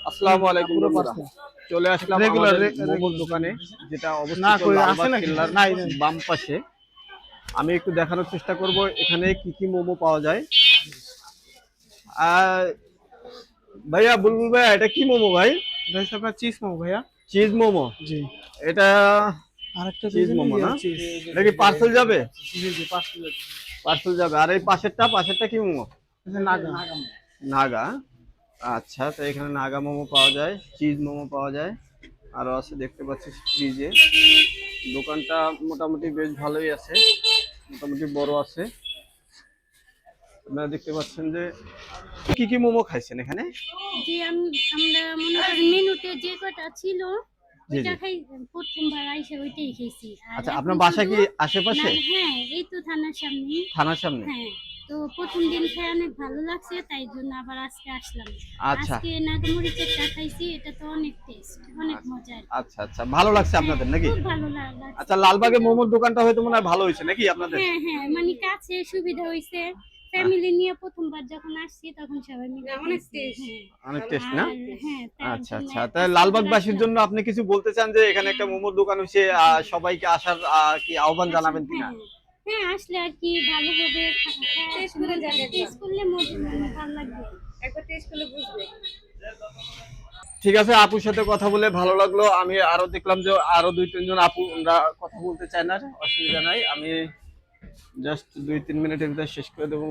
আসসালামু আলাইকুম বন্ধুরা, চলে আসলাম রেগুলার আমাদের মোমোর দোকানে, যেটা অবস্থিত লালবাগ কেল্লার বাম পাশে। আমি একটু দেখানোর চেষ্টা করব এখানে কি কি মোমো পাওয়া যায়। আর ভাইয়া, বুলবুল ভাইয়া, এটা কি মোমো ভাই? এটা হচ্ছে আপনার চিজ মোমো ভাইয়া। চিজ মোমো? জি। এটা আরেকটা চিজ দিবেন মোমো না? চিজ। এটা কি পার্সেল যাবে? জি জি পার্সেল। পার্সেল যাবে। আর এই পাশেরটা কি মোমো? এটা নাগা। নাগা। আচ্ছা, তো এখানে নাগা মোমো পাওয়া যায়, চিজ মোমো পাওয়া যায়, আরো আছে দেখতে পাচ্ছি ফ্রিজে। দোকানটা মোটামুটি বেশ ভালোই আছে, মোটামুটি বড় আছে। আপনারা দেখতে পাচ্ছেন যে কি কি মোমো খাইছেন এখানে? জি আমরা মনে করি মেনুতে যে কটা ছিল জি ওইটা জি। খাই, প্রথমবার আইসা ওইটাই খেয়েছি। আর আচ্ছা, এখন আপনার বাসা কি শুধু আশেপাশে? হ্যাঁ, এই তো থানার সামনে। থানার সামনে? হ্যাঁ, তো প্রথম দিন খেয়ে অনেক ভালো লাগছে, তাই জন্য আবার আজকে আসলাম। আচ্ছা আজকে নাগামরিচের চা খাইছি, এটা তো অনেক টেস্ট, অনেক মজার। আচ্ছা আচ্ছা, ভালো লাগছে হ্যাঁ, আপনাদের নাকি? খুব ভালো লাগছে। আচ্ছা, লালবাগে মোমোর দোকানটা হয়তো মনে হয় ভালো হয়েছে নাকি আপনাদের? হ্যাঁ হ্যাঁ, মানে কাছে সুবিধা হইছে। ফ্যামিলি নিয়ে প্রথমবার যখন আসছি তখন সবাই মিলে অনেক টেস্ট। অনেক টেস্ট না? হ্যাঁ, আচ্ছা আচ্ছা, তাই লালবাগবাসীর জন্য আপনি কিছু বলতে চান যে এখানে একটা মোমোর দোকান হয়েছে, সবাইকে আসার কি আহ্বান জানাবেন কিনা? হ্যাঁ হ্যাঁ, আসলে আর কি ভালো হবে, টেস্ট করে যাবে, টেস্ট করলে ভালো লাগবে, একবার টেস্ট করলে বুঝবে। ঠিক আছে, আপুর সাথে কথা বলে ভালো লাগলো। আমি আরো দেখলাম যে আরো 2-3 জন আপু ওরা কথা বলতে চায় না, অসুবিধা নাই। আমি জাস্ট 2-3 মিনিটের ভিতরে শেষ করে দেবো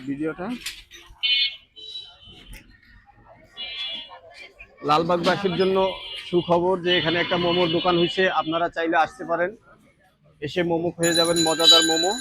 ভিডিওটা। লালবাগবাসীর জন্য সুখবর যে এখানে একটা মোমোর দোকান হয়েছে, আপনারা চাইলে আসতে পারেন, এসে মোমো খেয়ে যাবেন, মজাদার মোমো।